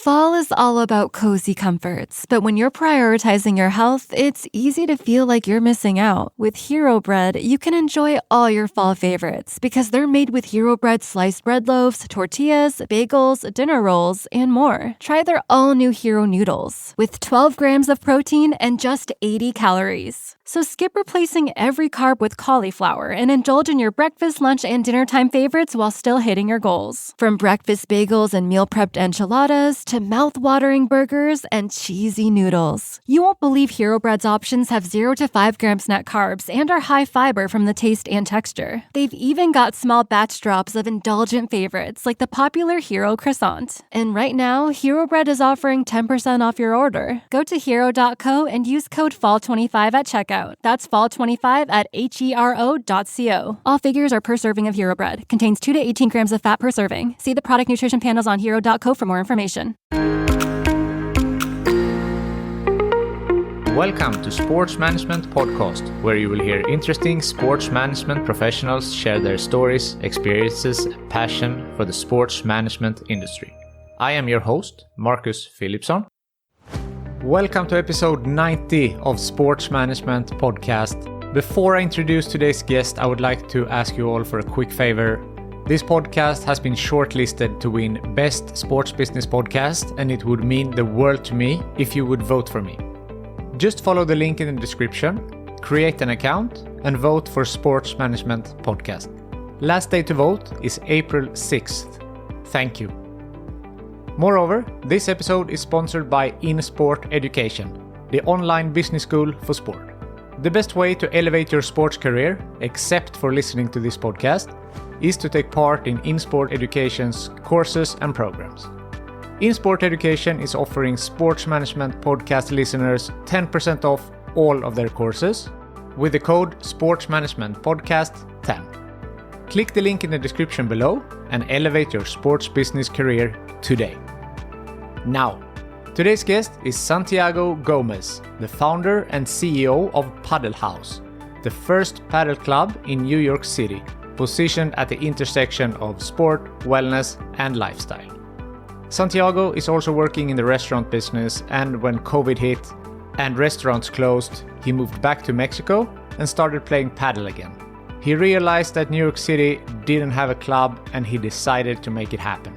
Fall is all about cozy comforts, but when you're prioritizing your health, it's easy to feel like you're missing out. With Hero Bread, you can enjoy all your fall favorites because they're made with Hero Bread sliced bread loaves, tortillas, bagels, dinner rolls, and more. Try their all-new Hero Noodles with 12 grams of protein and just 80 calories. So skip replacing every carb with cauliflower and indulge in your breakfast, lunch, and dinner time favorites while still hitting your goals. From breakfast bagels and meal prepped enchiladas to mouth-watering burgers and cheesy noodles. You won't believe Hero Bread's options have 0 to 5 grams net carbs and are high fiber from the taste and texture. They've even got small batch drops of indulgent favorites like the popular Hero Croissant. And right now, Hero Bread is offering 10% off your order. Go to hero.co and use code FALL25 at checkout. That's fall25 at hero.co. All figures are per serving of Hero Bread. Contains 2 to 18 grams of fat per serving. See the product nutrition panels on hero.co for more information. Welcome to Sports Management Podcast, where you will hear interesting sports management professionals share their stories, experiences, and passion for the sports management industry. I am your host, Marcus Philipsson. Welcome to episode 90 of Sports Management Podcast. Before I introduce today's guest, I would like to ask you all for a quick favor. This podcast has been shortlisted to win Best Sports Business Podcast, and it would mean the world to me if you would vote for me. Just follow the link in the description, create an account, and vote for Sports Management Podcast. Last day to vote is April 6th. Thank you. Moreover, this episode is sponsored by InSport Education, the online business school for sport. The best way to elevate your sports career, except for listening to this podcast, is to take part in InSport Education's courses and programs. InSport Education is offering Sports Management Podcast listeners 10% off all of their courses with the code SportsManagementPodcast10. Click the link in the description below and elevate your sports business career today. Now, today's guest is Santiago Gomez, the founder and CEO of Padel Haus, the first padel club in New York City, positioned at the intersection of sport, wellness, and lifestyle. Santiago is also working in the restaurant business, and when COVID hit and restaurants closed, he moved back to Mexico and started playing padel again. He realized that New York City didn't have a club, and he decided to make it happen.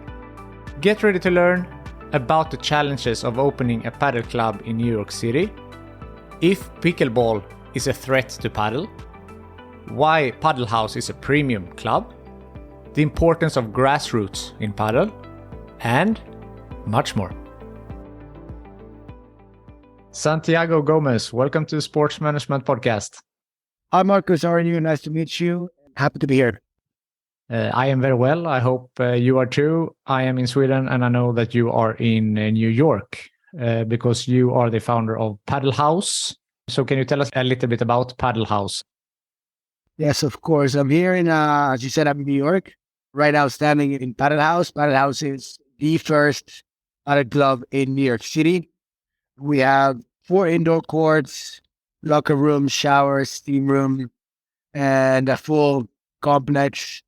Get ready to learn about the challenges of opening a padel club in New York City, if pickleball is a threat to padel, why Padel Haus is a premium club, the importance of grassroots in padel, and much more. Santiago Gomez, welcome to the Sports Management Podcast. Hi, Marcus. How are you? Nice to meet you. Happy to be here. I am very well. I hope you are too. I am in Sweden, and I know that you are in New York because you are the founder of Padel Haus. So can you tell us a little bit about Padel Haus? Yes, of course. I'm here in, as you said, I'm in New York. Right now, standing in Padel Haus. Padel Haus is the first padel club in New York City. We have 4 indoor courts, locker room, shower, steam room, and a full complex.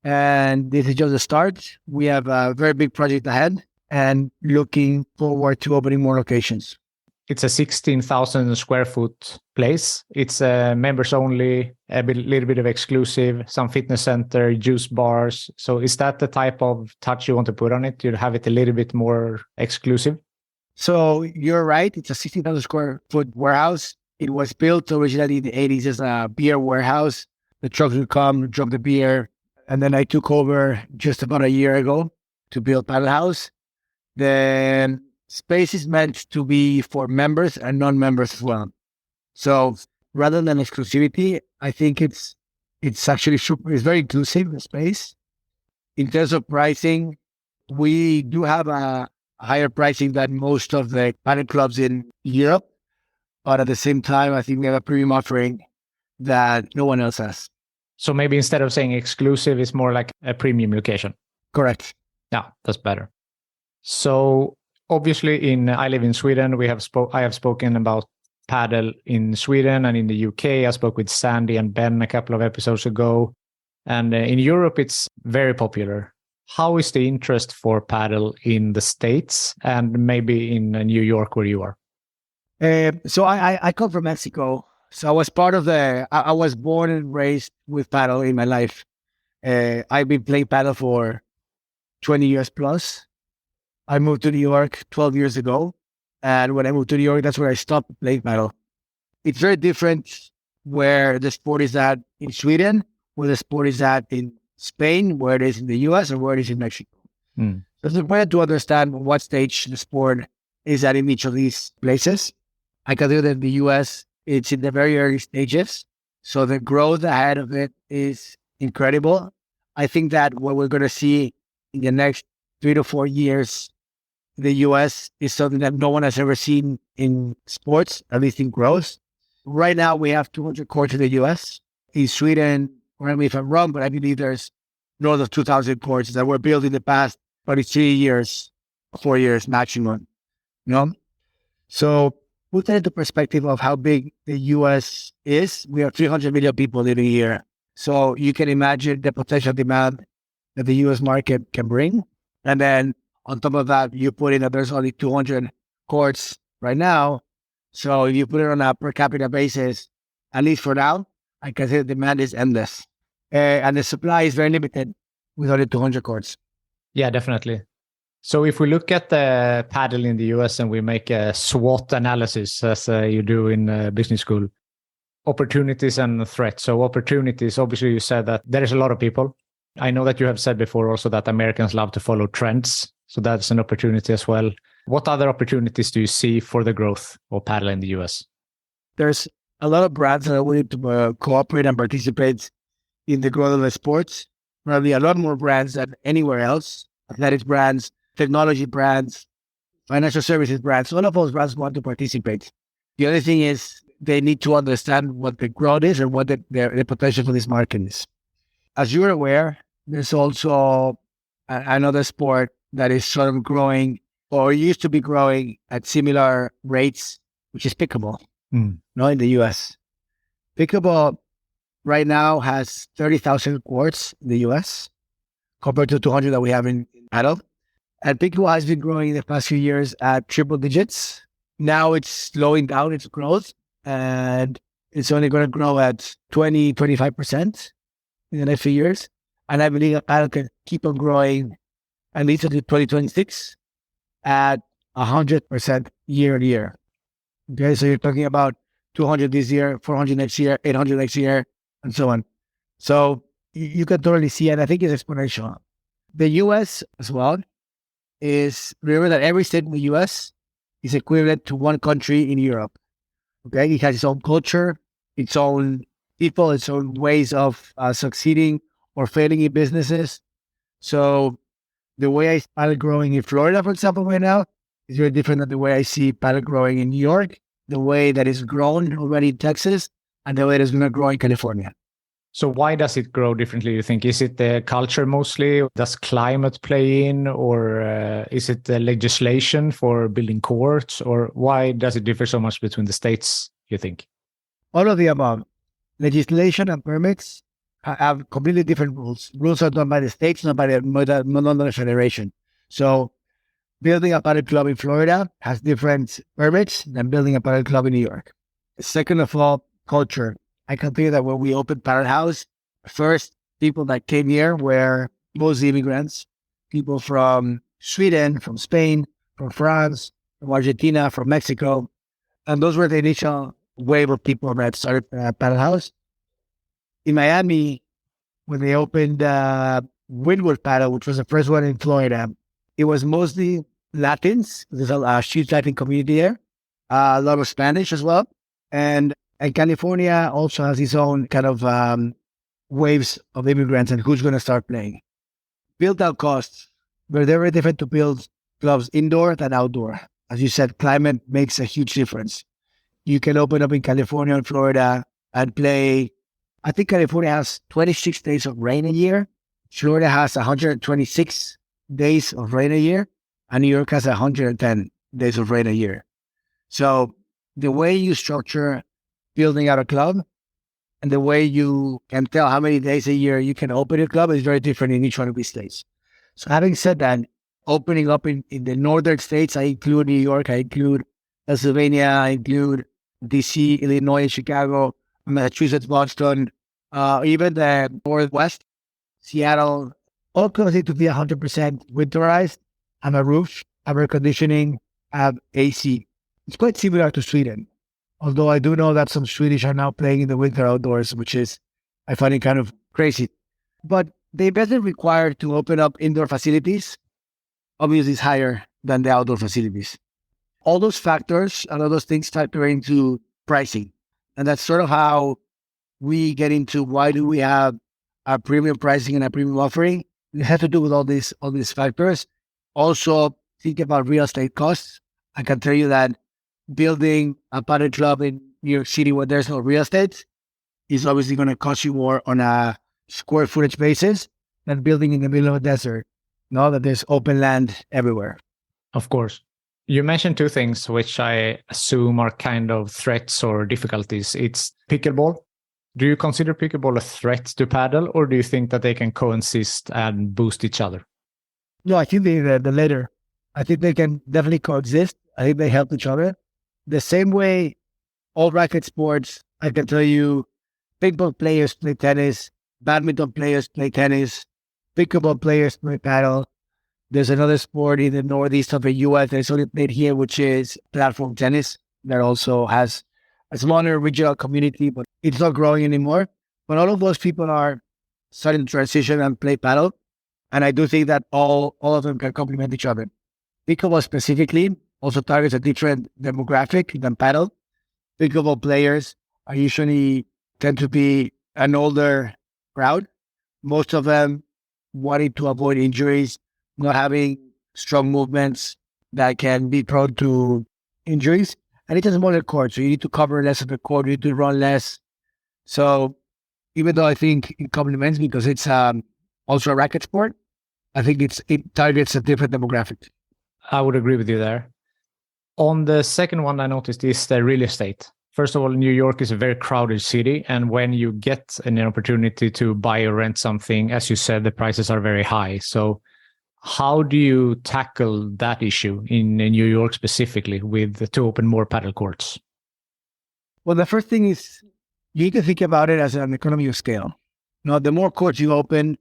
And this is just the start. We have a very big project ahead and looking forward to opening more locations. It's a 16,000 square foot place. It's members only, little bit of exclusive, some fitness center, juice bars. So is that the type of touch you want to put on it? You have it a little bit more exclusive? So you're right. It's a 16,000 square foot warehouse. It was built originally in the 80s as a beer warehouse. The trucks would come, drop the beer. And then I took over just about a year ago to build Padel Haus. The space is meant to be for members and non-members as well. So rather than exclusivity, I think it's actually it's very inclusive space. In terms of pricing, we do have a higher pricing than most of the padel clubs in Europe. But at the same time, I think we have a premium offering that no one else has. So maybe instead of saying exclusive, it's more like a premium location. Correct. Yeah, that's better. So obviously, I live in Sweden. I have spoken about padel in Sweden and in the UK. I spoke with Sandy and Ben a couple of episodes ago. And in Europe, it's very popular. How is the interest for paddle in the States and maybe in New York where you are? So I come from Mexico. So I was part of I was born and raised with paddle in my life. I've been playing paddle for 20 years plus. I moved to New York 12 years ago. And when I moved to New York, that's where I stopped playing paddle. It's very different where the sport is at in Sweden, where the sport is at in Spain, where it is in the US, or where it is in Mexico. Mm. So it's important to understand what stage the sport is at in each of these places. I can tell that in the US, it's in the very early stages. So the growth ahead of it is incredible. I think that what we're going to see in the next 3 to 4 years in the US is something that no one has ever seen in sports, at least in growth. Right now, we have 200 courts in the US. In Sweden, correct me if I'm wrong, but I believe there's north of 2,000 courts that were built in the past probably 3 years, 4 years maximum. You know? So put that into perspective of how big the US is. We have 300 million people living here. So you can imagine the potential demand that the US market can bring. And then on top of that, you put in that there's only 200 courts right now. So if you put it on a per capita basis, at least for now, I can say the demand is endless. And the supply is very limited with only 200 courts. Yeah, definitely. So if we look at the paddle in the US and we make a SWOT analysis, as you do in business school, opportunities and threats. So opportunities, obviously you said that there is a lot of people. I know that you have said before also that Americans love to follow trends. So that's an opportunity as well. What other opportunities do you see for the growth of paddle in the US? There's a lot of brands that are willing to cooperate and participate in the growth of the sports. Probably a lot more brands than anywhere else. Athletics brands, technology brands, financial services brands. All of those brands want to participate. The other thing is they need to understand what the growth is and what the potential for this market is. As you're aware, there's also another sport that is sort of growing or used to be growing at similar rates, which is pickleball, in the US. Pickleball right now has 30,000 courts in the US compared to 200 that we have in paddle. And pickleball has been growing in the past few years at triple digits. Now it's slowing down its growth and it's only going to grow at 20, 25% in the next few years. And I believe that paddle can keep on growing at least until 2026 at 100% year on year. Okay, so you're talking about 200 this year, 400 next year, 800 next year, and so on. So you can totally see it. I think it's exponential. The US as well is, remember that every state in the US is equivalent to one country in Europe. Okay, it has its own culture, its own people, its own ways of succeeding or failing in businesses. So the way I see paddle growing in Florida, for example, right now, is very different than the way I see paddle growing in New York, the way that it's grown already in Texas, and the way that it's going to grow in California. So why does it grow differently, you think? Is it the culture mostly? Does climate play in? Or is it the legislation for building courts? Or why does it differ so much between the states, you think? All of the above. Legislation and permits have completely different rules. Rules are done by the states, not by the federation. So building a padel club in Florida has different permits than building a padel club in New York. Second of all, culture. I can tell you that when we opened Padel Haus, first people that came here were mostly immigrants, people from Sweden, from Spain, from France, from Argentina, from Mexico. And those were the initial wave of people that started Padel Haus. In Miami, when they opened Windward Paddle, which was the first one in Florida, it was mostly Latins. There's a huge Latin community there, a lot of Spanish as well. And California also has its own kind of waves of immigrants and who's going to start playing. Build-out costs were very different to build clubs indoor than outdoor. As you said, climate makes a huge difference. You can open up in California and Florida and play. I think California has 26 days of rain a year. Florida has 126 days of rain a year. And New York has 110 days of rain a year. So the way you structure building out a club and the way you can tell how many days a year you can open a club is very different in each one of these states. So having said that, opening up in the northern states, I include New York, I include Pennsylvania, I include DC, Illinois, Chicago, Massachusetts, Boston, even the Northwest, Seattle, all closing to be 100% winterized, have a roof, have air conditioning, have AC. It's quite similar to Sweden. Although I do know that some Swedish are now playing in the winter outdoors, which is, I find it kind of crazy. But the investment required to open up indoor facilities obviously is higher than the outdoor facilities. All those factors and all those things factor into pricing. And that's sort of how we get into why do we have a premium pricing and a premium offering. It has to do with all these factors. Also, think about real estate costs. I can tell you that building a padel club in New York City where there's no real estate is obviously going to cost you more on a square footage basis than building in the middle of a desert. Now that there's open land everywhere. Of course. You mentioned two things, which I assume are kind of threats or difficulties. It's pickleball. Do you consider pickleball a threat to paddle, or do you think that they can coexist and boost each other? No, I think the latter. I think they can definitely coexist. I think they help each other. The same way all racket sports, I can tell you, ping-pong players play tennis, badminton players play tennis, pickleball players play paddle. There's another sport in the northeast of the U.S. that's only played here, which is platform tennis. That also has a smaller regional community, but it's not growing anymore. But all of those people are starting to transition and play paddle. And I do think that all of them can complement each other. Pickleball specifically also targets a different demographic than paddle. Pickleball players are usually tend to be an older crowd. Most of them wanting to avoid injuries, not having strong movements that can be prone to injuries. And it's a smaller court, so you need to cover less of the court, you need to run less. So even though I think it complements because it's also a racket sport, I think it targets a different demographic. I would agree with you there. On the second one, I noticed is the real estate. First of all, New York is a very crowded city. And when you get an opportunity to buy or rent something, as you said, the prices are very high. So how do you tackle that issue in New York specifically to open more paddle courts? Well, the first thing is you need to think about it as an economy of scale. Now, the more courts you open,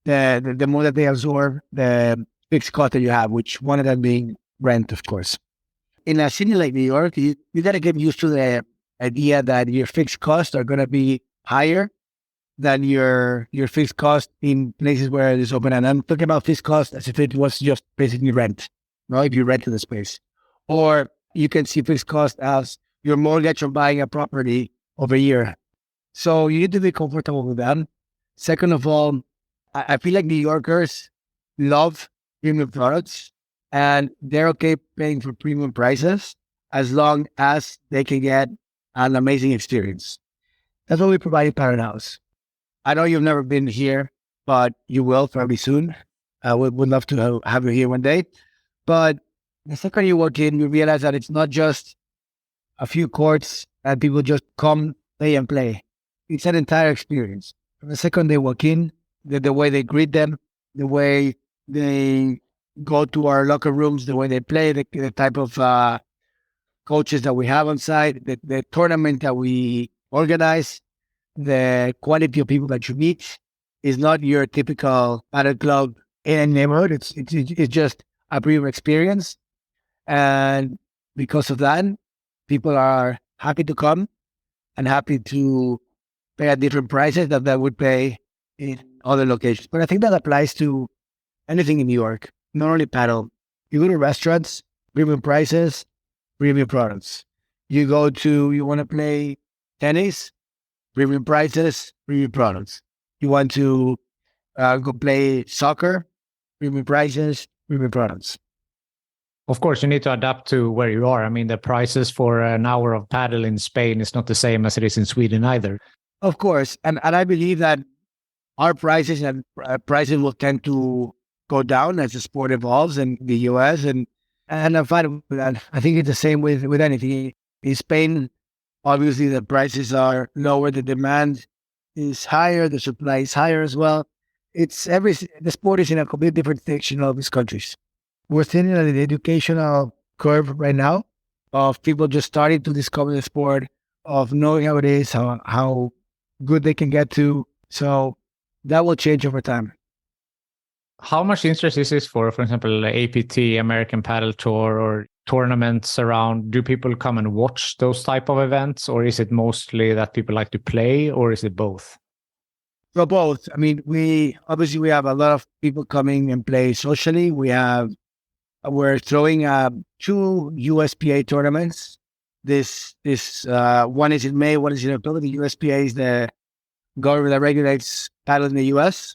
the more that they absorb the fixed cost that you have, which one of them being rent, of course. In a city like New York, you got to get used to the idea that your fixed costs are going to be higher than your fixed cost in places where it is open. And I'm talking about fixed cost as if it was just basically rent, if you rent the space. Or you can see fixed cost as your mortgage on buying a property over a year. So you need to be comfortable with that. Second of all, I feel like New Yorkers love premium products and they're okay paying for premium prices as long as they can get an amazing experience. That's what we provide at Padel Haus. I know you've never been here, but you will probably soon. I would love to have you here one day. But the second you walk in, you realize that it's not just a few courts and people just come, play and play. It's an entire experience. From the second they walk in, the way they greet them, the way they go to our locker rooms, the way they play, the type of coaches that we have on site, the tournament that we organize, the quality of people that you meet is not your typical padel club in a neighborhood. It's just a premium experience. And because of that, people are happy to come and happy to pay at different prices that they would pay in other locations. But I think that applies to anything in New York, not only padel. You go to restaurants, premium prices, premium products. You want to play tennis, premium prices, premium products. You want to go play soccer, premium prices, premium products. Of course, you need to adapt to where you are. I mean, the prices for an hour of paddle in Spain is not the same as it is in Sweden either. Of course. And I believe that our prices and pricing will tend to go down as the sport evolves in the US. And I'm fine with that. I think it's the same with anything. In Spain, obviously, the prices are lower. The demand is higher. The supply is higher as well. the sport is in a completely different stage in all these countries. We're sitting at the educational curve right now of people just starting to discover the sport, of knowing how it is, how good they can get to. So that will change over time. How much interest is this for example, APT, American Paddle Tour, or tournaments around? Do people come and watch those type of events, or is it mostly that people like to play, or is it both? So both. I mean, we have a lot of people coming and play socially. We're throwing two USPA tournaments. This one is in May, one is in October. The USPA is the government that regulates paddle in the US.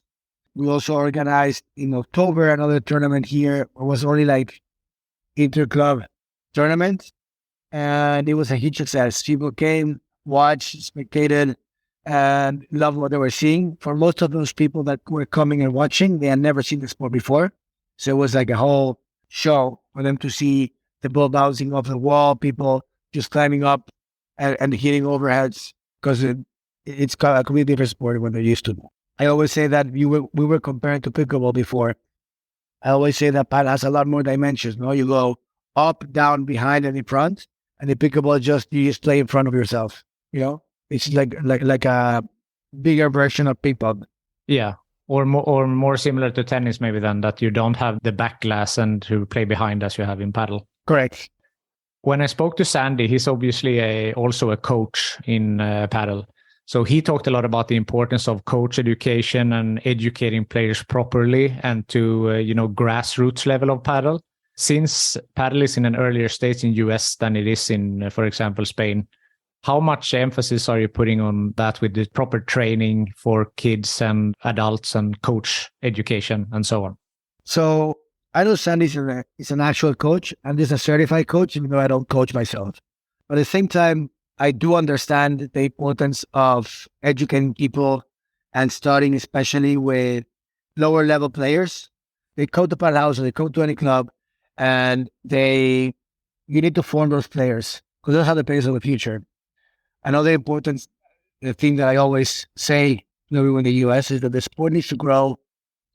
We also organized in October another tournament here. It was only like inter-club tournament, and it was a huge success. People came, watched, spectated, and loved what they were seeing. For most of those people that were coming and watching, they had never seen the sport before. So it was like a whole show for them to see the ball bouncing off the wall, people just climbing up and hitting overheads, because it's got a completely different sport when they're used to it. I always say that we were comparing to pickleball before. I always say that paddle has a lot more dimensions. No, you go up, down, behind, and in front, and the pickleball you just play in front of yourself. It's like a bigger version of ping pong. Yeah, or more similar to tennis maybe, than that you don't have the back glass and to play behind as you have in paddle. Correct. When I spoke to Sandy, he's obviously also a coach in paddle. So he talked a lot about the importance of coach education and educating players properly and to, grassroots level of paddle. Since paddle is in an earlier stage in US than it is in, for example, Spain, how much emphasis are you putting on that with the proper training for kids and adults and coach education and so on? So I know Sandy is an actual coach and is a certified coach, even though I don't coach myself. But at the same time, I do understand the importance of educating people and starting especially with lower level players. They come to Padel Haus or they come to any club, and you need to form those players, because those are the players of the future. Another important thing that I always say to everyone in the US is that the sport needs to grow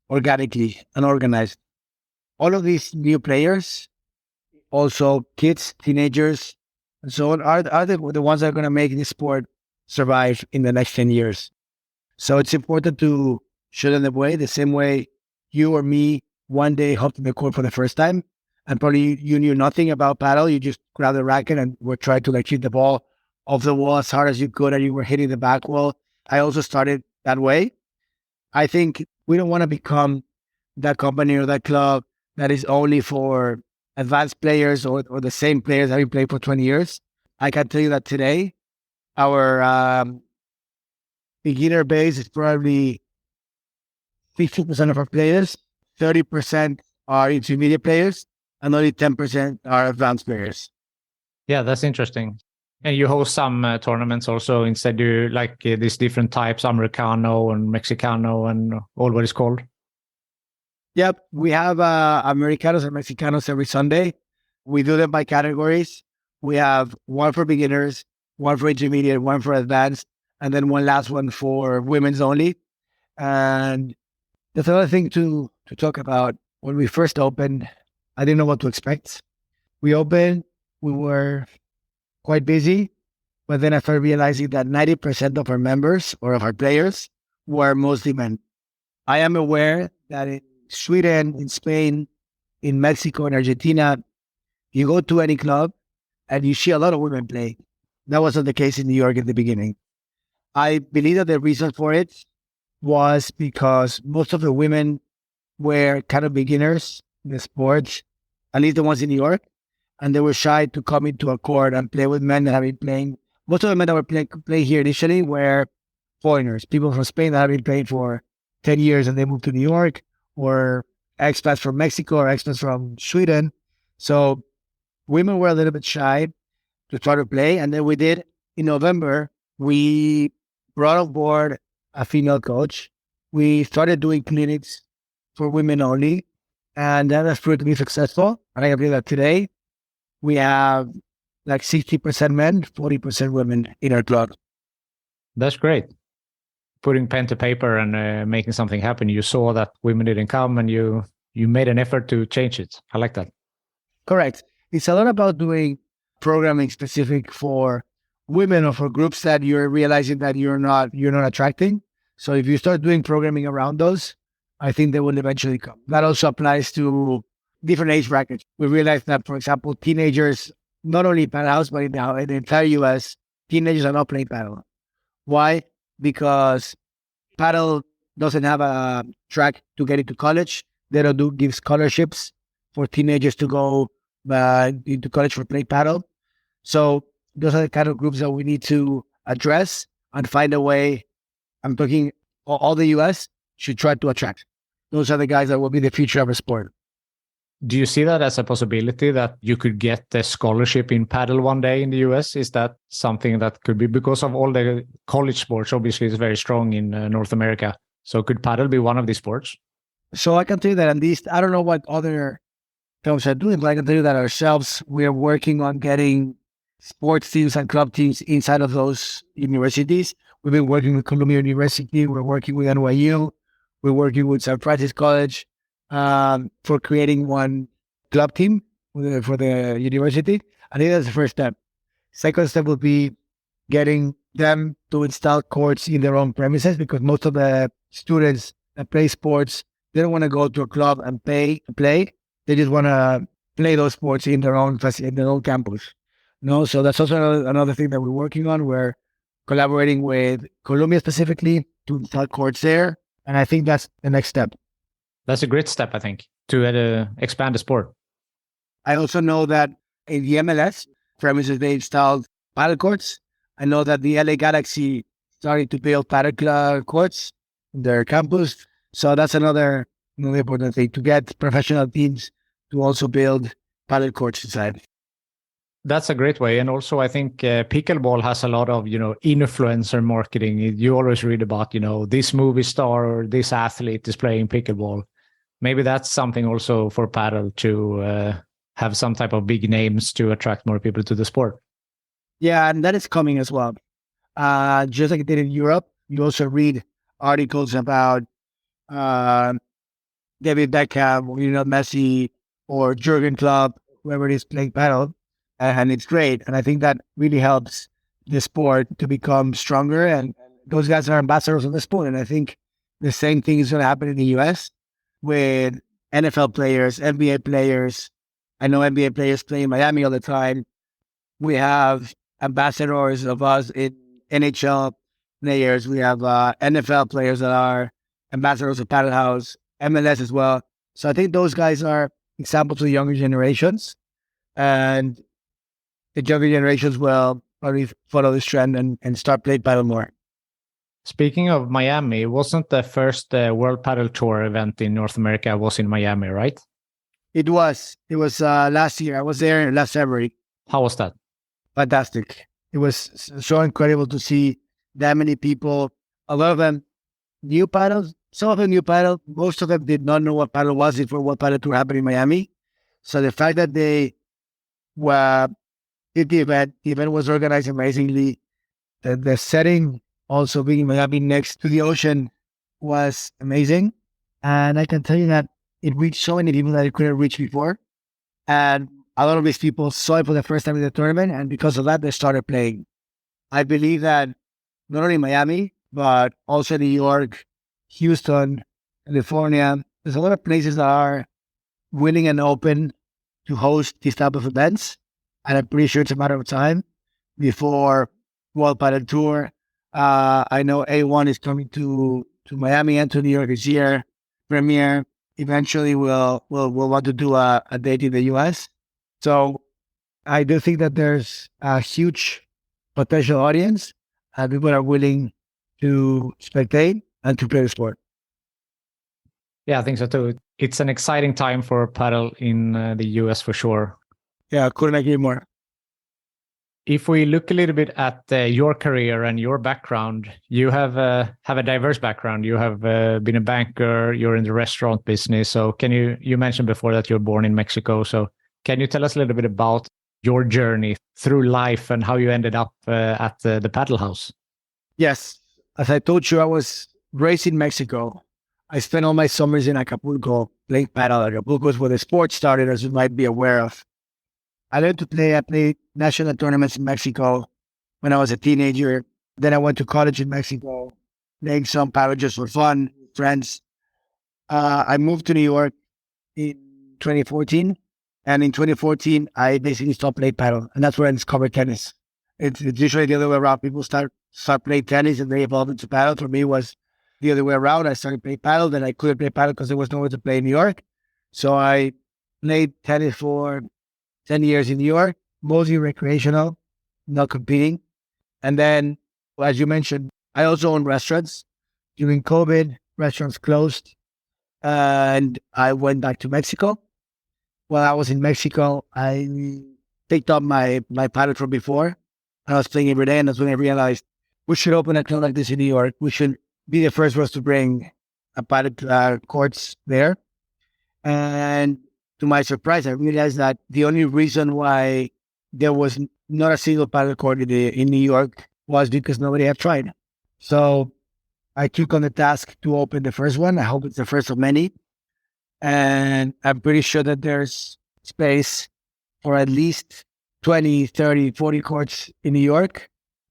organically and organized. All of these new players, also kids, teenagers, and so on, are the ones that are going to make this sport survive in the next 10 years. So it's important to show them the way, the same way you or me one day hopped in the court for the first time, and probably you knew nothing about paddle. You just grabbed the racket and were trying to hit the ball off the wall as hard as you could, and you were hitting the back wall. I also started that way. I think we don't want to become that company or that club that is only for advanced players or the same players that we played for 20 years. I can tell you that today, our beginner base is probably 50% of our players, 30% are intermediate players, and only 10% are advanced players. Yeah, that's interesting. And you host some tournaments also. Instead, you like these different types, Americano and Mexicano and all what it's called? Yep, we have Americanos and Mexicanos every Sunday. We do them by categories. We have one for beginners, one for intermediate, one for advanced, and then one last one for women's only. And there's another thing to talk about. When we first opened, I didn't know what to expect. We opened, we were quite busy, but then I started realizing that 90% of our members or of our players were mostly men. I am aware that in Sweden, in Spain, in Mexico, and Argentina, you go to any club and you see a lot of women play. That wasn't the case in New York in the beginning. I believe that the reason for it was because most of the women were kind of beginners in the sport, at least the ones in New York, and they were shy to come into a court and play with men that have been playing. Most of the men that were playing here initially were foreigners, people from Spain that have been playing for 10 years and they moved to New York, or expats from Mexico or expats from Sweden. So women were a little bit shy to try to play. And then in November, we brought on board a female coach. We started doing clinics for women only, and that has proved to be successful. And I believe that today we have like 60% men, 40% women in our club. That's great. putting pen to paper and making something happen. You saw that women didn't come, and you made an effort to change it. I like that. Correct. It's a lot about doing programming specific for women or for groups that you're realizing that you're not attracting. So if you start doing programming around those, I think they will eventually come. That also applies to different age brackets. We realize that, for example, teenagers, not only in Padel House, but in the entire US, teenagers are not playing paddle. Why? Because paddle doesn't have a track to get into college. They don't give scholarships for teenagers to go into college for play paddle. So those are the kind of groups that we need to address and find a way. I'm talking all the US should try to attract. Those are the guys that will be the future of a sport. Do you see that as a possibility that you could get a scholarship in paddle one day in the US? Is that something that could be, because of all the college sports, obviously it's very strong in North America. So could paddle be one of these sports? So I can tell you that at least, I don't know what other films are doing, but I can tell you that ourselves, we are working on getting sports teams and club teams inside of those universities. We've been working with Columbia University. We're working with NYU. We're working with San Francisco College for creating one club team for the university. I think that's the first step. Second step will be getting them to install courts in their own premises, because most of the students that play sports, they don't want to go to a club and pay to play. They just want to play those sports in their own campus. No, so that's also another thing that we're working on. We're collaborating with Columbia specifically to install courts there, and I think that's the next step. That's a great step, I think, to expand the sport. I also know that in the MLS premises, they installed paddle courts. I know that the LA Galaxy started to build Padel Club courts in their campus. So that's another important thing, to get professional teams to also build paddle courts inside. That's a great way. And also, I think pickleball has a lot of, influencer marketing. You always read about, this movie star or this athlete is playing pickleball. Maybe that's something also for paddle to have some type of big names to attract more people to the sport. Yeah, and that is coming as well. Just like it did in Europe, you also read articles about David Beckham, or, Messi, or Jurgen Klopp, whoever it is playing paddle, and it's great. And I think that really helps the sport to become stronger. And those guys are ambassadors of the sport. And I think the same thing is going to happen in the US with NFL players, NBA players. I know NBA players play in Miami all the time. We have ambassadors of us in NHL players. We have NFL players that are ambassadors of Padel Haus, MLS as well. So I think those guys are examples of younger generations, and the younger generations will probably follow this trend and start playing paddle more. Speaking of Miami, wasn't the first World Padel Tour event in North America was in Miami, right? It was last year. I was there last February. How was that? Fantastic. It was so incredible to see that many people. A lot of them knew paddle. Some of them knew paddle. Most of them did not know what paddle was before World Padel Tour happened in Miami. So the fact that they were did the event was organized amazingly. The setting, also being in Miami next to the ocean, was amazing. And I can tell you that it reached so many people that it couldn't reach before. And a lot of these people saw it for the first time in the tournament, and because of that, they started playing. I believe that not only Miami, but also New York, Houston, California, there's a lot of places that are willing and open to host these type of events. And I'm pretty sure it's a matter of time before World Padel Tour. I know A1 is coming to Miami and to New York this year. Premier eventually will want to do a date in the US. So I do think that there's a huge potential audience, and people are willing to spectate and to play the sport. Yeah, I think so too. It's an exciting time for paddle in the US for sure. Yeah, couldn't agree more. If we look a little bit at your career and your background, you have a diverse background. You have been a banker, you're in the restaurant business. So you mentioned before that you're born in Mexico. So can you tell us a little bit about your journey through life and how you ended up at the Padel House? Yes. As I told you, I was raised in Mexico. I spent all my summers in Acapulco playing paddle. Acapulco is where the sport started, as you might be aware of. I learned to play. I played national tournaments in Mexico when I was a teenager. Then I went to college in Mexico, playing some paddle just for fun, with friends. I moved to New York in 2014. And in 2014, I basically stopped playing paddle. And that's where I discovered tennis. It's usually the other way around. People start playing tennis and they evolve into paddle. For me, it was the other way around. I started playing paddle. Then I couldn't play paddle because there was nowhere to play in New York. So I played tennis for 10 years in New York, mostly recreational, not competing. And then, well, as you mentioned, I also own restaurants. During COVID, restaurants closed. And I went back to Mexico. While I was in Mexico, I picked up my paddle from before. I was playing every day, and that's when I realized we should open a club like this in New York. We should be the first ones to bring a paddle courts there. And to my surprise, I realized that the only reason why there was not a single paddle court in New York was because nobody had tried. So I took on the task to open the first one. I hope it's the first of many. And I'm pretty sure that there's space for at least 20, 30, 40 courts in New York.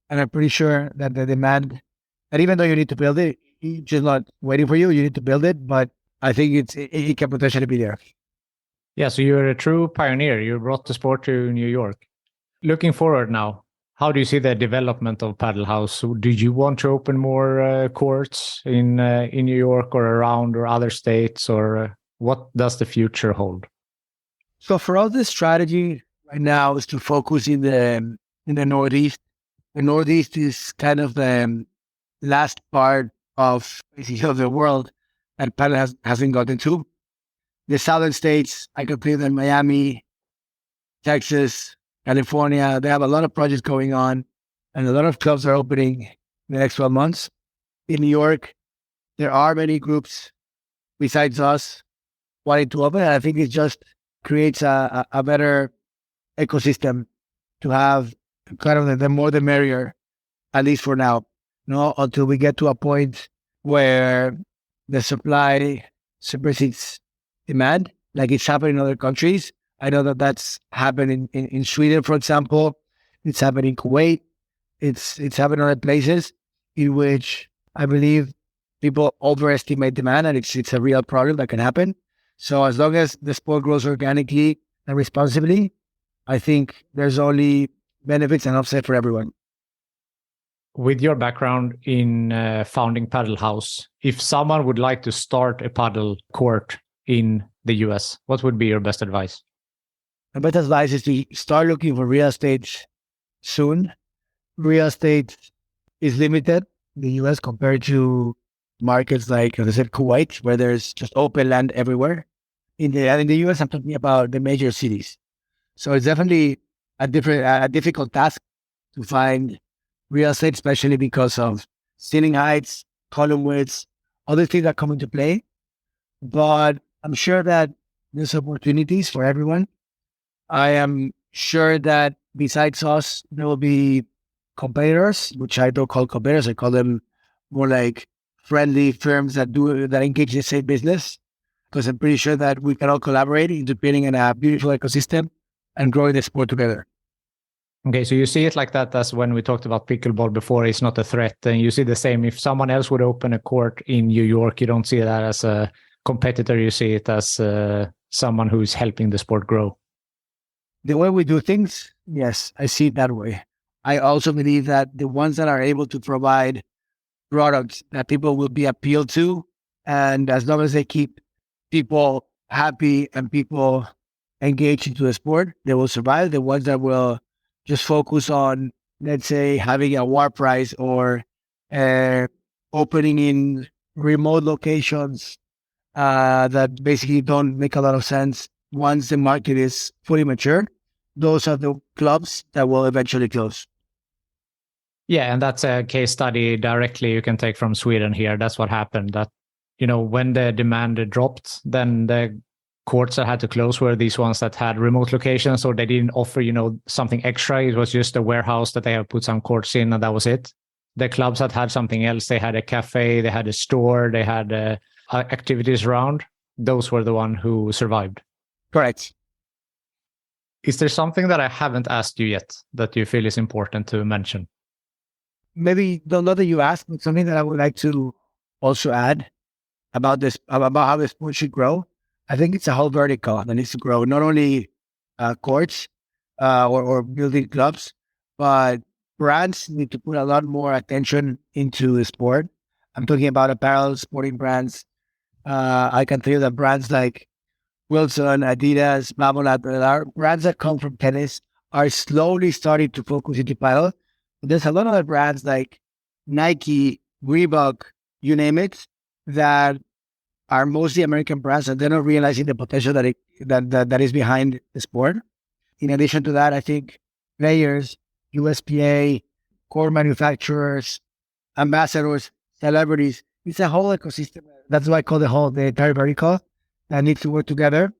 And I'm pretty sure that the demand, and even though you need to build it, it's just not waiting for you. You need to build it. But I think it can potentially be there. Yeah, so you're a true pioneer. You brought the sport to New York. Looking forward now, how do you see the development of Padel Haus? Do you want to open more courts in New York or around or other states, or what does the future hold? So for us, the strategy right now is to focus in the Northeast. The Northeast is kind of the last part of the world that Padel hasn't gotten to. The southern states, I could play in Miami, Texas, California. They have a lot of projects going on, and a lot of clubs are opening in the next 12 months. In New York, there are many groups besides us wanting to open. And I think it just creates a better ecosystem to have kind of the more the merrier, at least for now. Until we get to a point where the supply supersedes demand, like it's happening in other countries. I know that that's happened in Sweden, for example. It's happened in Kuwait. It's happened in other places in which I believe people overestimate demand, and it's a real problem that can happen. So as long as the sport grows organically and responsibly, I think there's only benefits and upside for everyone. With your background in founding Padel Haus, if someone would like to start a paddle court in the US, what would be your best advice? My best advice is to start looking for real estate soon. Real estate is limited in the US compared to markets like, as I said, Kuwait, where there's just open land everywhere. In the US, I'm talking about the major cities. So it's definitely a difficult task to find real estate, especially because of ceiling heights, column widths, other things that come into play. But I'm sure that there's opportunities for everyone. I am sure that besides us, there will be competitors, which I don't call competitors. I call them more like friendly firms that engage in the same business. Because I'm pretty sure that we can all collaborate into building a beautiful ecosystem and growing the sport together. Okay, so you see it like that as when we talked about pickleball before, it's not a threat. And you see the same, if someone else would open a court in New York, you don't see that as a competitor, you see it as someone who's helping the sport grow. The way we do things, yes, I see it that way. I also believe that the ones that are able to provide products that people will be appealed to, and as long as they keep people happy and people engaged into the sport, they will survive. The ones that will just focus on, let's say, having a war prize or opening in remote locations that basically don't make a lot of sense once the market is fully mature, those are the clubs that will eventually close. Yeah, and that's a case study directly you can take from Sweden here. That's what happened. That, when the demand dropped, then the courts that had to close were these ones that had remote locations, or they didn't offer, something extra. It was just a warehouse that they have put some courts in, and that was it. the clubs that had something else, they had a cafe, they had a store, they had activities around, those were the ones who survived. Correct. Is there something that I haven't asked you yet that you feel is important to mention? Maybe not that you asked, but something that I would like to also add about this, about how the sport should grow. I think it's a whole vertical that needs to grow, not only courts or building clubs, but brands need to put a lot more attention into the sport. I'm talking about apparel, sporting brands. I can tell you that brands like Wilson, Adidas, Marmalade, brands that come from tennis are slowly starting to focus into paddle. There's a lot of other brands like Nike, Reebok, you name it, that are mostly American brands, and they're not realizing the potential that is behind the sport. In addition to that, I think players, USPA, core manufacturers, ambassadors, celebrities, it's a whole ecosystem. That's why I call the entire vertical that needs to work together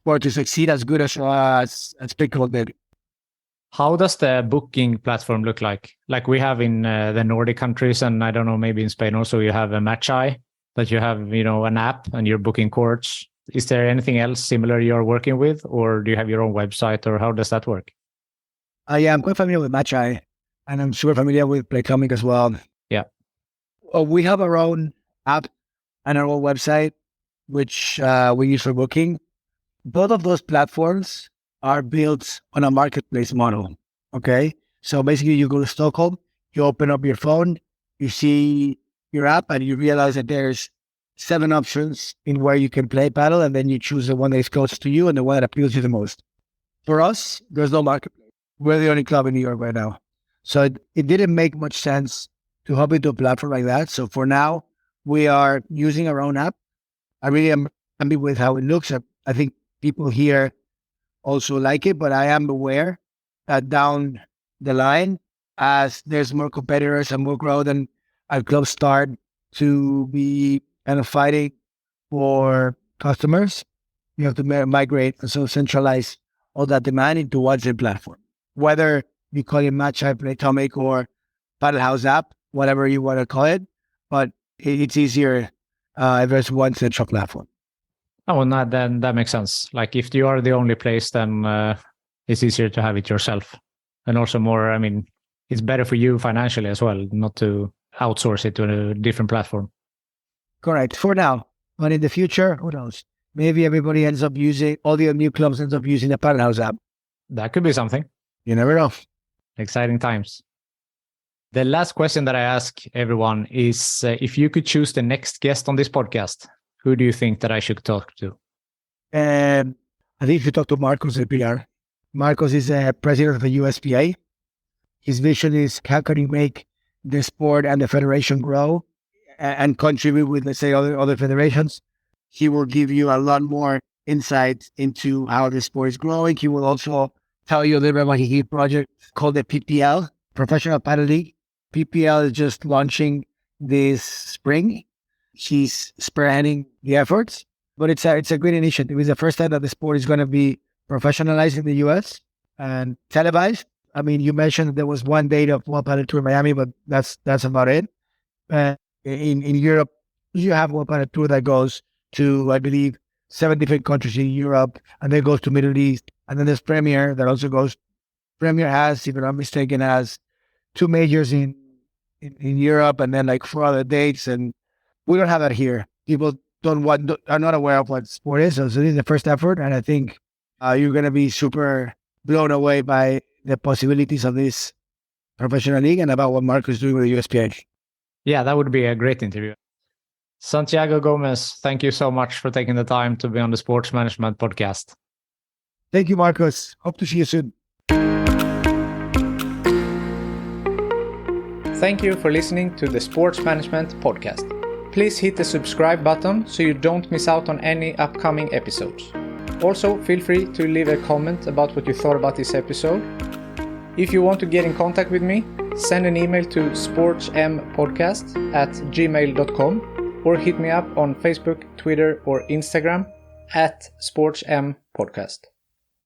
for to succeed as good as Pickleball did. How does the booking platform look like? Like we have in the Nordic countries, and I don't know, maybe in Spain also, you have a Match-Eye, that you have, an app and you're booking courts. Is there anything else similar you're working with, or do you have your own website, or how does that work? Yeah, I'm quite familiar with Match-Eye, and I'm super familiar with Playtomic as well. Yeah. We have our own app and our own website, which we use for booking. Both of those platforms are built on a marketplace model. Okay. So basically you go to Stockholm, you open up your phone, you see your app, and you realize that there's 7 options in where you can play paddle, and then you choose the one that is closest to you and the one that appeals to you the most. For us, there's no marketplace. We're the only club in New York right now. So it didn't make much sense to hop into a platform like that. So for now, we are using our own app. I really am happy with how it looks. I think people here also like it, but I am aware that down the line, as there's more competitors and more growth, and our clubs start to be kind of fighting for customers, you have to migrate and so centralize all that demand into one same platform. Whether you call it Match-Eye, Playtomic, or Padel Haus app, whatever you want to call it, but it's easier if there's one central platform. Oh, no, then that makes sense. Like if you are the only place, then it's easier to have it yourself. And also more, it's better for you financially as well, not to outsource it to a different platform. Correct. For now. But in the future, who knows? Maybe everybody ends up using, all the new clubs ends up using the Padel Haus app. That could be something. You never know. Exciting times. The last question that I ask everyone is if you could choose the next guest on this podcast, who do you think that I should talk to? I think if you talk to Marcos at PR. Marcos is president of the USPA. His vision is how can you make the sport and the federation grow and contribute with, let's say, other federations. He will give you a lot more insight into how the sport is growing. He will also tell you a little bit about his project called the PPL, Professional Padel League. PPL is just launching this spring. He's spearheading the efforts, but it's a great initiative. It's the first time that the sport is going to be professionalized in the U.S. and televised. You mentioned that there was one day of World Padel Tour in Miami, but that's about it. In Europe, you have World Padel Tour that goes to, I believe, 7 different countries in Europe, and then goes to Middle East. And then there's Premier that also goes. Premier has, if I'm not mistaken, has 2 majors in Europe, and then like 4 other dates. And we don't have that here. People are not aware of what sport is. So this is the first effort, and I think you're going to be super blown away by the possibilities of this professional league and about what Marcos is doing with the USPA. Yeah, that would be a great interview. Santiago Gomez, thank you so much for taking the time to be on the Sports Management Podcast. Thank you, Marcos. Hope to see you soon. Thank you for listening to the Sports Management Podcast. Please hit the subscribe button so you don't miss out on any upcoming episodes. Also, feel free to leave a comment about what you thought about this episode. If you want to get in contact with me, send an email to sportsmpodcast@gmail.com or hit me up on Facebook, Twitter, or Instagram @sportsmpodcast.